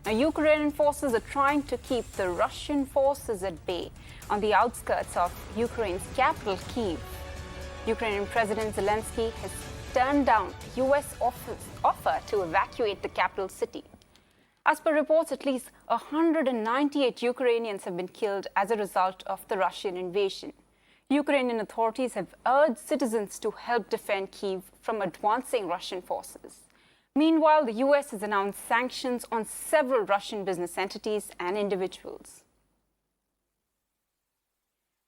Now, Ukrainian forces are trying to keep the Russian forces at bay on the outskirts of Ukraine's capital, Kyiv. Ukrainian President Zelensky has turned down the U.S. offer to evacuate the capital city. As per reports, at least 198 Ukrainians have been killed as a result of the Russian invasion. Ukrainian authorities have urged citizens to help defend Kyiv from advancing Russian forces. Meanwhile, the U.S. has announced sanctions on several Russian business entities and individuals.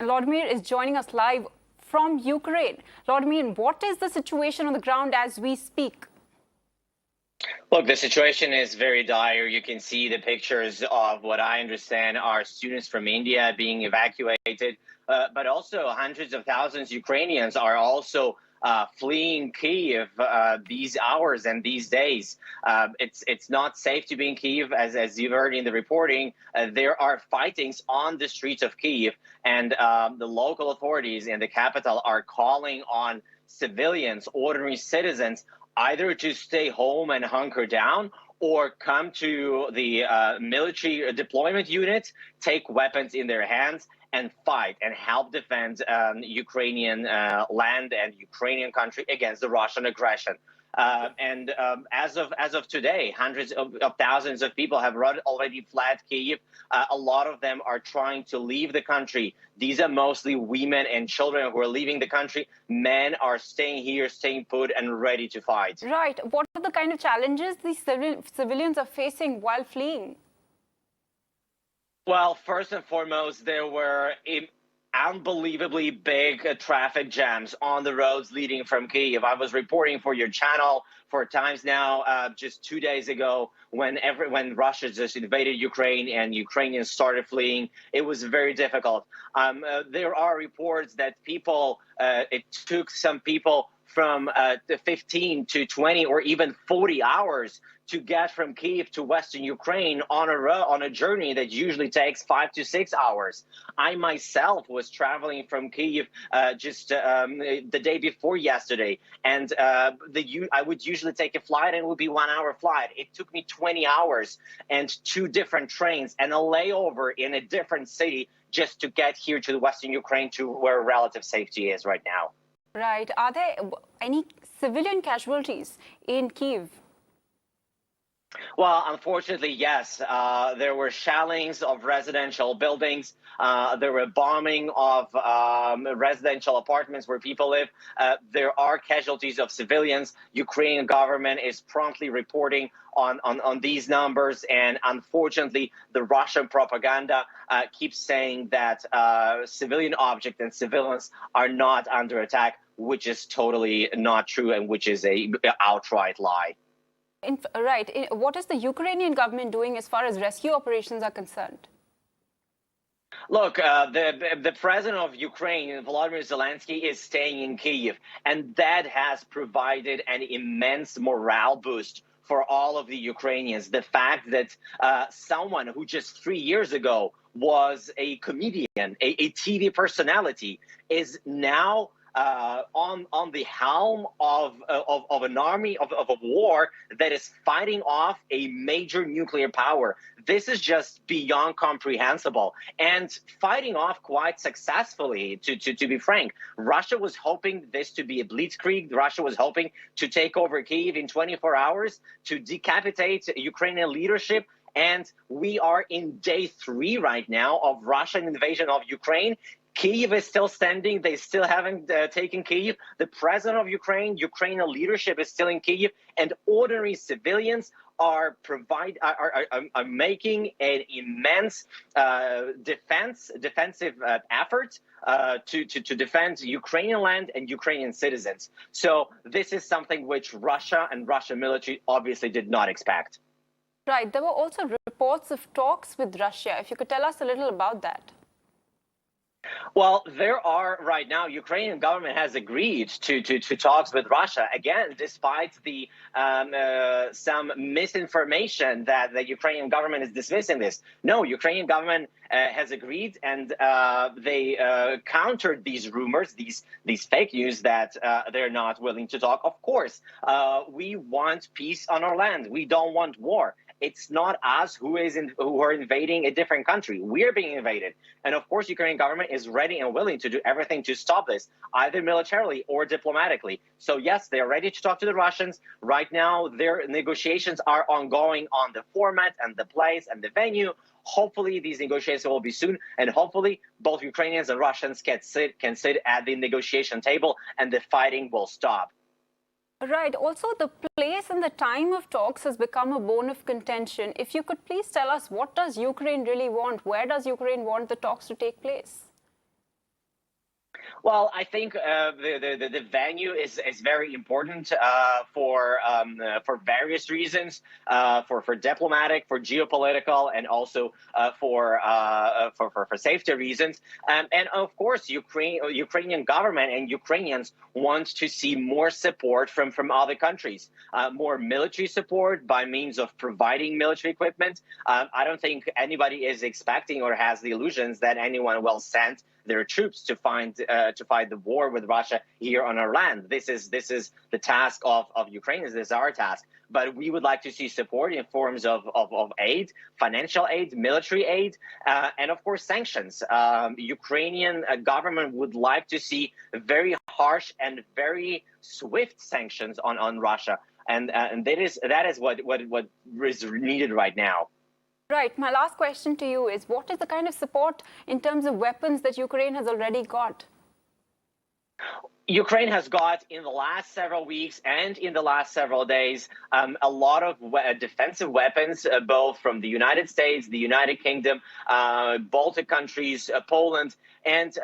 Volodymyr is joining us live from Ukraine. Volodymyr, what is the situation on the ground as we speak? Look, the situation is very dire. You can see the pictures of what I understand are students from India being evacuated, but also hundreds of thousands of Ukrainians are also fleeing Kyiv these hours and these days. It's not safe to be in Kyiv, as you've heard in the reporting. There are fightings on the streets of Kyiv, and the local authorities in the capital are calling on civilians, ordinary citizens, either to stay home and hunker down or come to the military deployment units, take weapons in their hands, and fight and help defend Ukrainian land and Ukrainian country against the Russian aggression. As of today, hundreds of thousands of people have already fled Kyiv. A lot of them are trying to leave the country. These are mostly women and children who are leaving the country. Men are staying here, staying put, and ready to fight. Right. What are the kind of challenges these civilians are facing while fleeing? Well, first and foremost, there were unbelievably big traffic jams on the roads leading from Kyiv. I was reporting for your channel for times now, just 2 days ago, when Russia just invaded Ukraine and Ukrainians started fleeing. It was very difficult. There are reports that it took some people from 15 to 20 or even 40 hours to get from Kyiv to Western Ukraine on a journey that usually takes 5 to 6 hours. I myself was traveling from Kyiv just the day before yesterday, and I would usually take a flight, and it would be 1 hour flight. It took me 20 hours and 2 different trains and a layover in a different city just to get here to Western Ukraine, to where relative safety is right now. Right. Are there any civilian casualties in Kyiv? Well, unfortunately, yes. There were shellings of residential buildings. There were bombing of residential apartments where people live. There are casualties of civilians. Ukrainian government is promptly reporting on these numbers. And unfortunately, the Russian propaganda keeps saying that civilian objects and civilians are not under attack, which is totally not true and which is an outright lie. Right. What is the Ukrainian government doing as far as rescue operations are concerned? Look, the president of Ukraine, Volodymyr Zelensky, is staying in Kyiv, and that has provided an immense morale boost for all of the Ukrainians. The fact that someone who just 3 years ago was a comedian, a TV personality, is now on the helm of an army of a war that is fighting off a major nuclear power. This is just beyond comprehensible, and fighting off quite successfully, to be frank. Russia was hoping this to be a blitzkrieg. Russia was hoping to take over Kyiv in 24 hours, to decapitate Ukrainian leadership. And we are in day 3 right now of Russian invasion of Ukraine. Kyiv is still standing. They still haven't taken Kyiv. The president of Ukrainian leadership is still in Kyiv, and ordinary civilians are making an immense defensive effort to defend Ukrainian land and Ukrainian citizens. So this is something which Russia and Russian military obviously did not expect. Right. There were also reports of talks with Russia. If you could tell us a little about that. Well, there are right now, Ukrainian government has agreed to talks with Russia, again, despite some misinformation that the Ukrainian government is dismissing this. No, Ukrainian government has agreed, and they countered these rumors, these fake news that they're not willing to talk. Of course, we want peace on our land. We don't want war. It's not us who are invading a different country. We're being invaded. And of course, Ukrainian government is ready and willing to do everything to stop this, either militarily or diplomatically. So yes, they're ready to talk to the Russians. Right now, their negotiations are ongoing on the format and the place and the venue. Hopefully, these negotiations will be soon, and hopefully, both Ukrainians and Russians can sit at the negotiation table, and the fighting will stop. Right. Also, the place and the time of talks has become a bone of contention. If you could please tell us, what does Ukraine really want? Where does Ukraine want the talks to take place? Well, I think the venue is very important for various reasons, for diplomatic, for geopolitical, and also for safety reasons. And of course, Ukrainian government and Ukrainians want to see more support from other countries, more military support by means of providing military equipment. I don't think anybody is expecting or has the illusions that anyone will send their troops to fight the war with Russia here on our land. This is the task of Ukrainians. This is our task. But we would like to see support in forms of aid, financial aid, military aid, and of course sanctions. Ukrainian government would like to see very harsh and very swift sanctions on Russia, and that is what is needed right now. Right. My last question to you is, what is the kind of support in terms of weapons that Ukraine has already got? Ukraine has got, in the last several weeks and in the last several days, a lot of defensive weapons, both from the United States, the United Kingdom, Baltic countries, Poland, and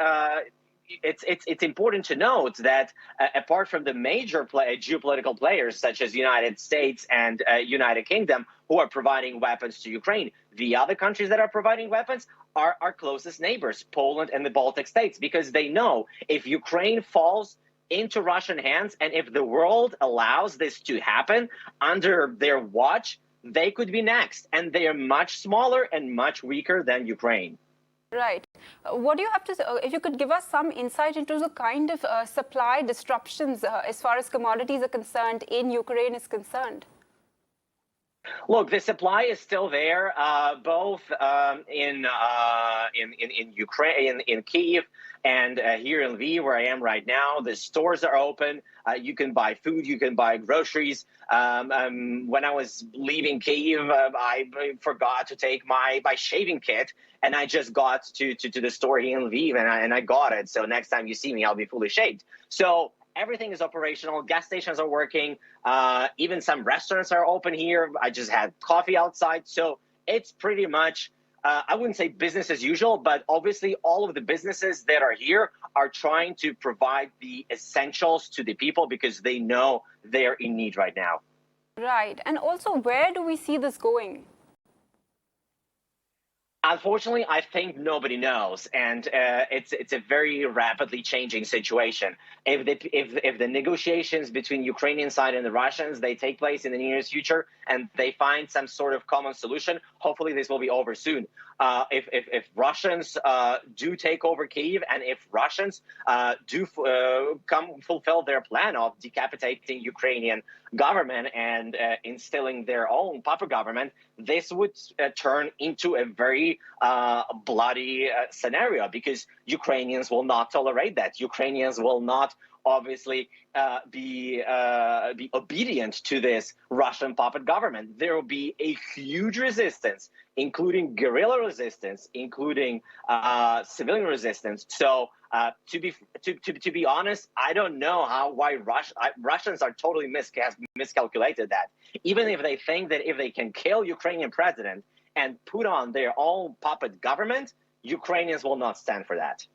it's important to note that apart from the major geopolitical players such as United States and United Kingdom, who are providing weapons to Ukraine, the other countries that are providing weapons are our closest neighbors, Poland and the Baltic states, because they know if Ukraine falls into Russian hands and if the world allows this to happen under their watch, they could be next. And they are much smaller and much weaker than Ukraine. Right. What do you have to say? If you could give us some insight into the kind of supply disruptions as far as commodities are concerned in Ukraine is concerned. Look, the supply is still there, both in Ukraine, in Kyiv, and here in Lviv, where I am right now. The stores are open. You can buy food. You can buy groceries. When I was leaving Kyiv, I forgot to take my shaving kit, and I just got to the store here in Lviv, and I got it. So next time you see me, I'll be fully shaved. So everything is operational. Gas stations are working. Even some restaurants are open here. I just had coffee outside. So it's pretty much, I wouldn't say business as usual, but obviously all of the businesses that are here are trying to provide the essentials to the people because they know they're in need right now. Right. And also, where do we see this going? Unfortunately, I think nobody knows, and it's a very rapidly changing situation. If the negotiations between Ukrainian side and the Russians, they take place in the nearest future, and they find some sort of common solution, hopefully this will be over soon. If Russians do take over Kyiv, and if Russians do fulfill their plan of decapitating Ukrainian government and instilling their own puppet government, this would turn into a very bloody scenario because Ukrainians will not tolerate that. Ukrainians will not obviously be obedient to this Russian puppet government. There will be a huge resistance, including guerrilla resistance, including civilian resistance. So to be honest, I don't know why Russians are totally miscalculated that. Even if they think that if they can kill Ukrainian president and put on their own puppet government, Ukrainians will not stand for that.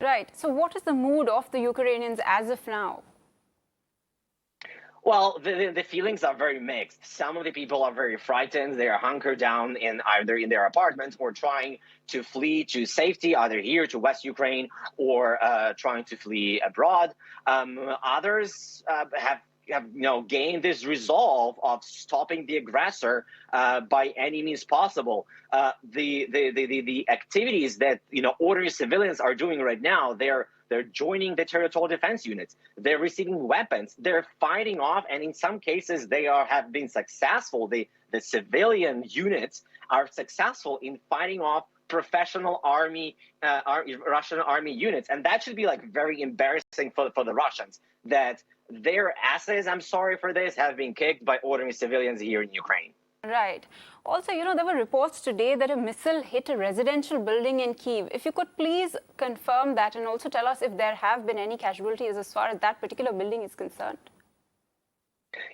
Right. So what is the mood of the Ukrainians as of now? Well, the feelings are very mixed. Some of the people are very frightened. They are hunkered down either in their apartments or trying to flee to safety, either here to West Ukraine or trying to flee abroad. Others have gained this resolve of stopping the aggressor by any means possible. The activities that ordinary civilians are doing right now, they're joining the territorial defense units. They're receiving weapons. They're fighting off, and in some cases, they have been successful. The civilian units are successful in fighting off professional Russian army units, and that should be very embarrassing for the Russians that their asses, I'm sorry for this, have been kicked by ordinary civilians here in Ukraine. Right. Also, there were reports today that a missile hit a residential building in Kyiv. If you could please confirm that and also tell us if there have been any casualties as far as that particular building is concerned.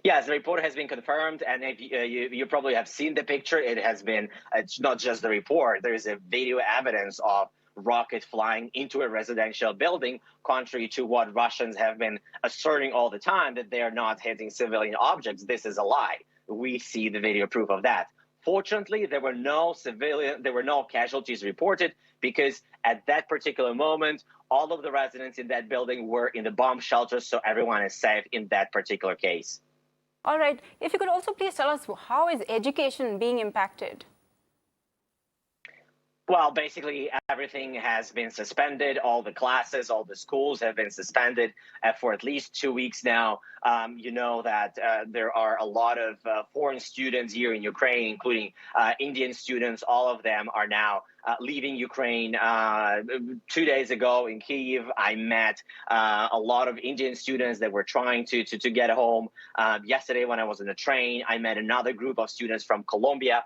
Yes, the report has been confirmed, and if you probably have seen the picture. It's not just the report. There is a video evidence of rocket flying into a residential building, contrary to what Russians have been asserting all the time, that they are not hitting civilian objects. This is a lie. We see the video proof of that. Fortunately, there were no casualties reported, because at that particular moment, all of the residents in that building were in the bomb shelters, so everyone is safe in that particular case. All right. If you could also please tell us, how is education being impacted? Well, basically, everything has been suspended. All the classes, all the schools have been suspended for at least 2 weeks now. You know that there are a lot of foreign students here in Ukraine, including Indian students. All of them are now leaving Ukraine. 2 days ago in Kyiv, I met a lot of Indian students that were trying to get home. Yesterday, when I was on the train, I met another group of students from Colombia.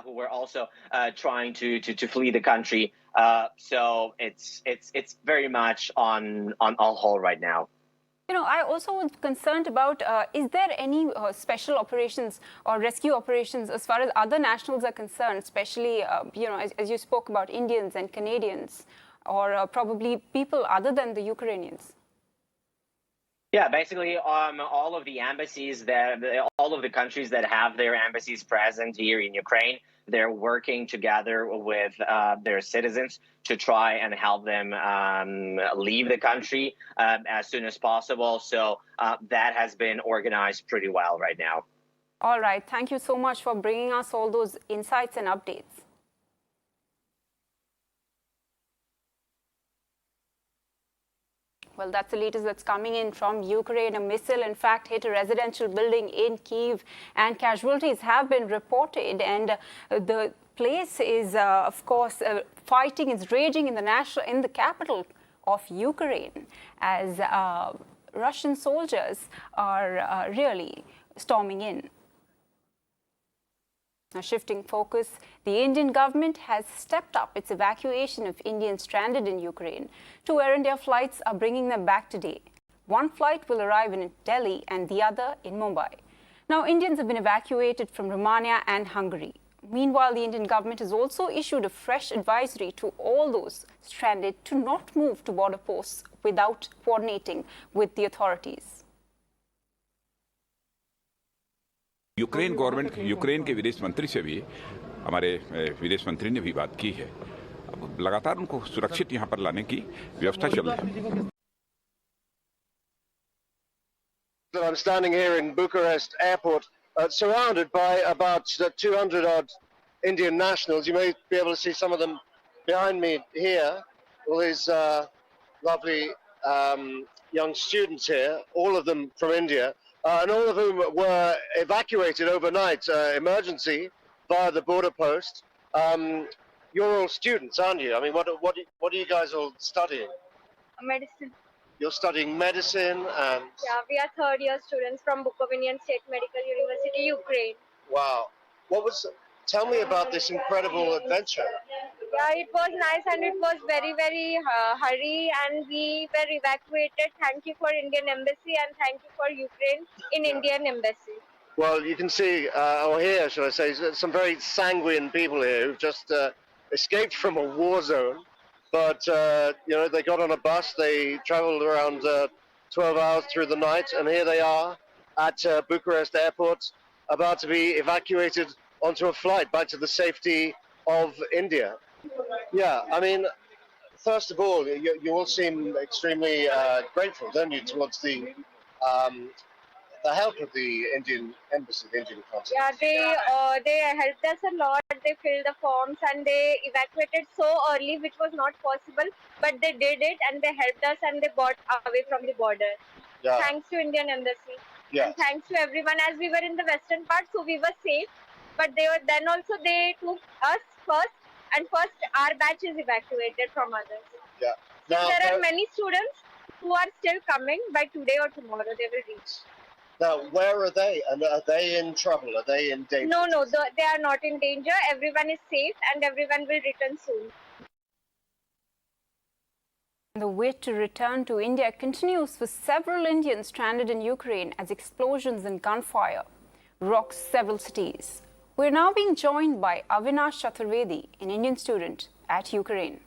Who were also trying to flee the country. So it's very much on hold right now. I also was concerned about, is there any special operations or rescue operations as far as other nationals are concerned, especially, as you spoke about Indians and Canadians, or probably people other than the Ukrainians? Yeah, basically, all of the embassies all of the countries that have their embassies present here in Ukraine, they're working together with their citizens to try and help them leave the country as soon as possible. So that has been organized pretty well right now. All right. Thank you so much for bringing us all those insights and updates. Well, that's the latest that's coming in from Ukraine. A missile, in fact, hit a residential building in Kyiv, and casualties have been reported. And the place is, of course, fighting is raging in the capital of Ukraine, as Russian soldiers are really storming in. Now, shifting focus, the Indian government has stepped up its evacuation of Indians stranded in Ukraine. 2 Air India flights are bringing them back today. One flight will arrive in Delhi and the other in Mumbai. Now, Indians have been evacuated from Romania and Hungary. Meanwhile, the Indian government has also issued a fresh advisory to all those stranded to not move to border posts without coordinating with the authorities. Ukraine government, Ukraine के विदेश मंत्री से भी हमारे विदेश मंत्री ने भी बात की है। अब लगातार उनको सुरक्षित यहाँ पर लाने की व्यवस्था चल रही है। I'm standing here in Bucharest airport, surrounded by about 200 odd Indian nationals. You may be able to see some of them behind me here. All these lovely young students here, all of them from India. And all of whom were evacuated overnight, emergency, via the border post. You're all students, aren't you? I mean, what are you guys all studying? Medicine. You're studying medicine and... Yeah, we are third-year students from Bukovinian State Medical University, Ukraine. Wow. Tell me about this incredible adventure. Yeah, it was nice and it was very, very hurry, and we were evacuated. Thank you for Indian Embassy and thank you for Ukraine in Indian Embassy. Well, you can see, or hear, should I say, some very sanguine people here who've just escaped from a war zone. But, they got on a bus, they traveled around 12 hours through the night, and here they are at Bucharest airport, about to be evacuated onto a flight back to the safety of India. Yeah, I mean, first of all, you all seem extremely grateful, don't you, towards um, the help of the Indian embassy, the Indian consulate. Yeah, they helped us a lot. They filled the forms and they evacuated so early, which was not possible. But they did it and they helped us and they got away from the border. Yeah. Thanks to Indian embassy. Yes. And thanks to everyone, as we were in the western part, so we were safe. But then also they took us first, and first our batch is evacuated from others. Yeah. So Now, there are many students who are still coming. By today or tomorrow they will reach. Now, where are they? And are they in trouble? Are they in danger? No, they are not in danger. Everyone is safe and everyone will return soon. The wait to return to India continues for several Indians stranded in Ukraine as explosions and gunfire rock several cities. We're now being joined by Avinash Chaturvedi, an Indian student at Ukraine.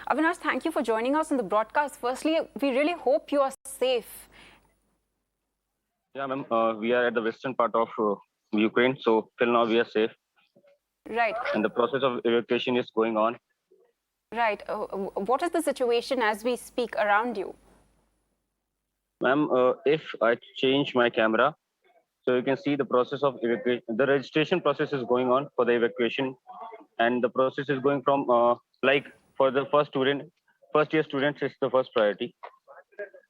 Avinash, thank you for joining us on the broadcast. Firstly, we really hope you are safe. Yeah, ma'am. We are at the western part of Ukraine, so till now we are safe. Right. And the process of evacuation is going on. Right. What is the situation as we speak around you? Ma'am, if I change my camera, so you can see the process of evacuation. The registration process is going on for the evacuation, and the process is going from like for the first year students is the first priority,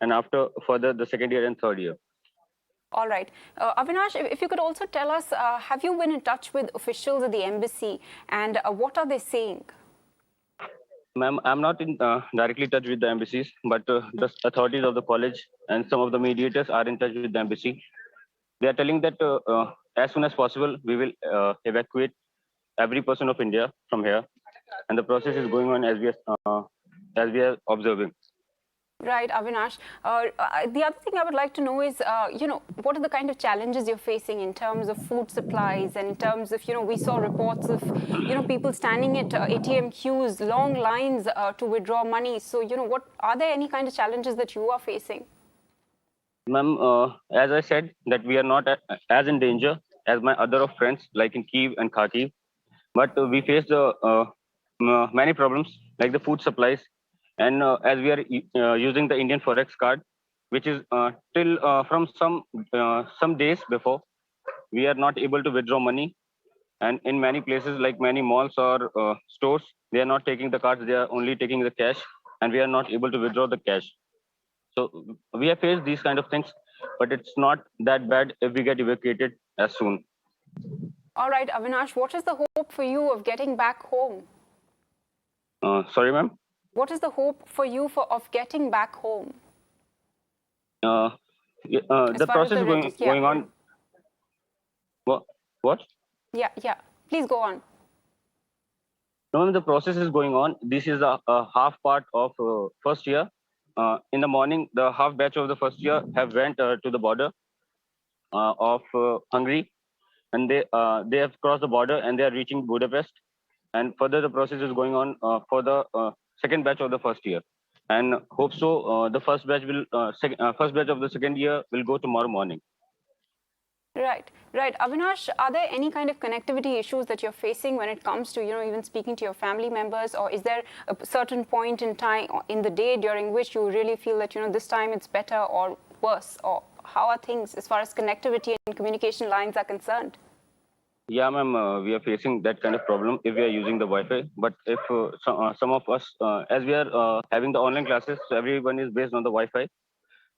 and after further the second year and third year. All right. Avinash, if you could also tell us, have you been in touch with officials at the embassy and what are they saying? Ma'am, I'm not in directly touch with the embassies, but the authorities of the college and some of the mediators are in touch with the embassy. They are telling that as soon as possible, we will evacuate every person of India from here. And the process is going on as we are observing. Right, Avinash. The other thing I would like to know is, what are the kind of challenges you're facing in terms of food supplies and in terms of, we saw reports of, people standing at ATM queues, long lines to withdraw money. So, what are there any kind of challenges that you are facing? Ma'am, as I said, that we are not as in danger as my other friends, like in Kyiv and Kharkiv. But we face many problems, like the food supplies. And as we are using the Indian Forex card, which is till from some days before, we are not able to withdraw money. And in many places, like many malls or stores, they are not taking the cards; they are only taking the cash, and we are not able to withdraw the cash. So we have faced these kind of things, but it's not that bad if we get evacuated as soon. All right, Avinash, what is the hope for you of getting back home? Sorry, ma'am. What is the hope for you of getting back home? The process is going on. What? Yeah. Please go on. No, the process is going on. This is a half part of first year. In the morning, the half batch of the first year have went to the border of Hungary, and they have crossed the border and they are reaching Budapest. And further, the process is going on for the second batch of the first year. And hope so. The first batch of the second year will go tomorrow morning. Right. Avinash, are there any kind of connectivity issues that you're facing when it comes to, even speaking to your family members? Or is there a certain point in time in the day during which you really feel that, this time it's better or worse? Or how are things as far as connectivity and communication lines are concerned? Yeah, ma'am, we are facing that kind of problem if we are using the Wi-Fi. But if some of us, as we are having the online classes, so everyone is based on the Wi-Fi.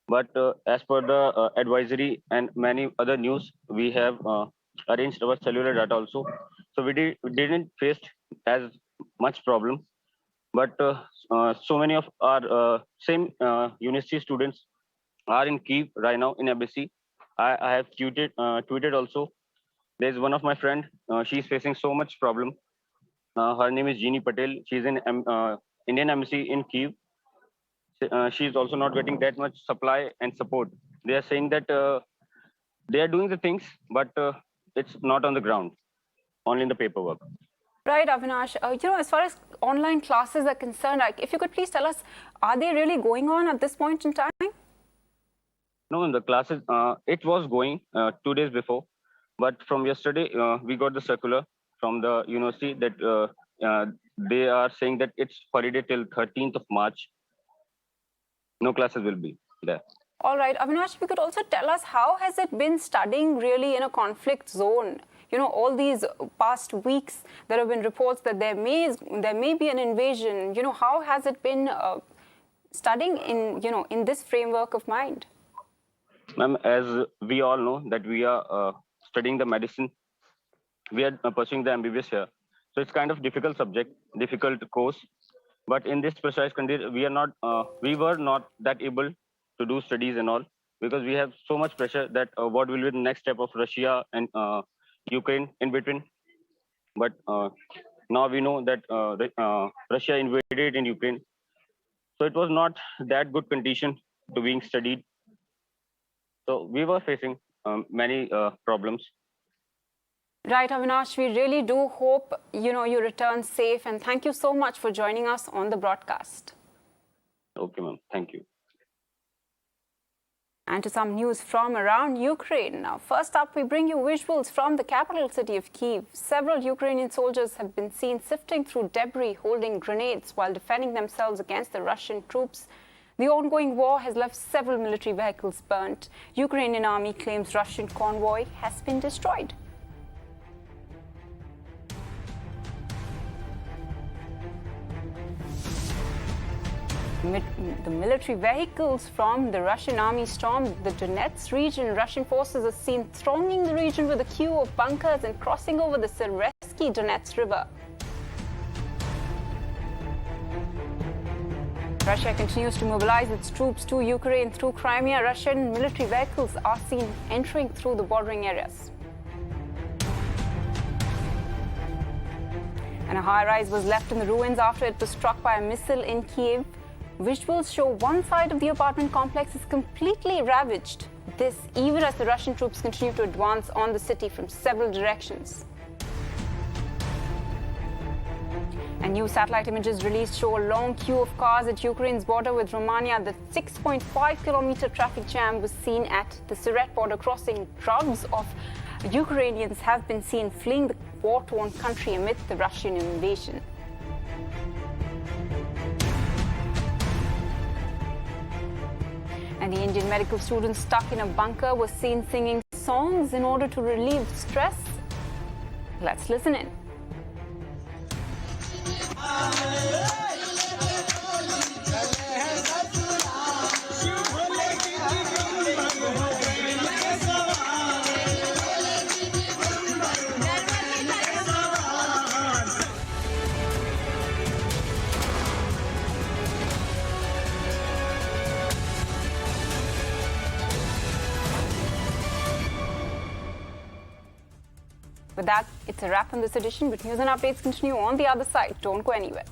But as per the advisory and many other news, we have arranged our cellular data also. So we didn't face as much problem. But so many of our same university students are in Kyiv right now in embassy. I have tweeted also. There's one of my friend. She's facing so much problem. Her name is Jeannie Patel. She's in Indian embassy in Kyiv. She's also not getting that much supply and support. They are saying that they are doing the things, but it's not on the ground, only in the paperwork. Right, Avinash. As far as online classes are concerned, if you could please tell us, are they really going on at this point in time? No, in the classes, it was going 2 days before, but from yesterday we got the circular from the university that they are saying that it's holiday till 13th of March. No classes will be there. All right, Avinash, if you could also tell us, how has it been studying really in a conflict zone? You know, all these past weeks, there have been reports that there may be an invasion. You know, how has it been studying in this framework of mind? Ma'am, as we all know that we are studying the medicine, we are pursuing the MBBS here. So it's kind of difficult subject, difficult course. But in this precise condition, we were not that able to do studies and all, because we have so much pressure that what will be the next step of Russia and Ukraine in between. But now we know that Russia invaded in Ukraine. So it was not that good condition to being studied. So we were facing many problems. Right, Avinash, we really do hope, you return safe, and thank you so much for joining us on the broadcast. Okay, ma'am. Thank you. And to some news from around Ukraine. Now, first up, we bring you visuals from the capital city of Kyiv. Several Ukrainian soldiers have been seen sifting through debris, holding grenades while defending themselves against the Russian troops. The ongoing war has left several military vehicles burnt. Ukrainian army claims Russian convoy has been destroyed. The military vehicles from the Russian army stormed the Donetsk region. Russian forces are seen thronging the region with a queue of bunkers and crossing over the Zelensky Donetsk River. Russia continues to mobilize its troops to Ukraine through Crimea. Russian military vehicles are seen entering through the bordering areas. And a high-rise was left in the ruins after it was struck by a missile in Kyiv. Visuals show one side of the apartment complex is completely ravaged. This even as the Russian troops continue to advance on the city from several directions. And new satellite images released show a long queue of cars at Ukraine's border with Romania. The 6.5-kilometer traffic jam was seen at the Siret border crossing. Crowds of Ukrainians have been seen fleeing the war-torn country amid the Russian invasion. And the Indian medical student stuck in a bunker was seen singing songs in order to relieve stress. Let's listen in. With that, it's a wrap on this edition, but news and updates continue on the other side. Don't go anywhere.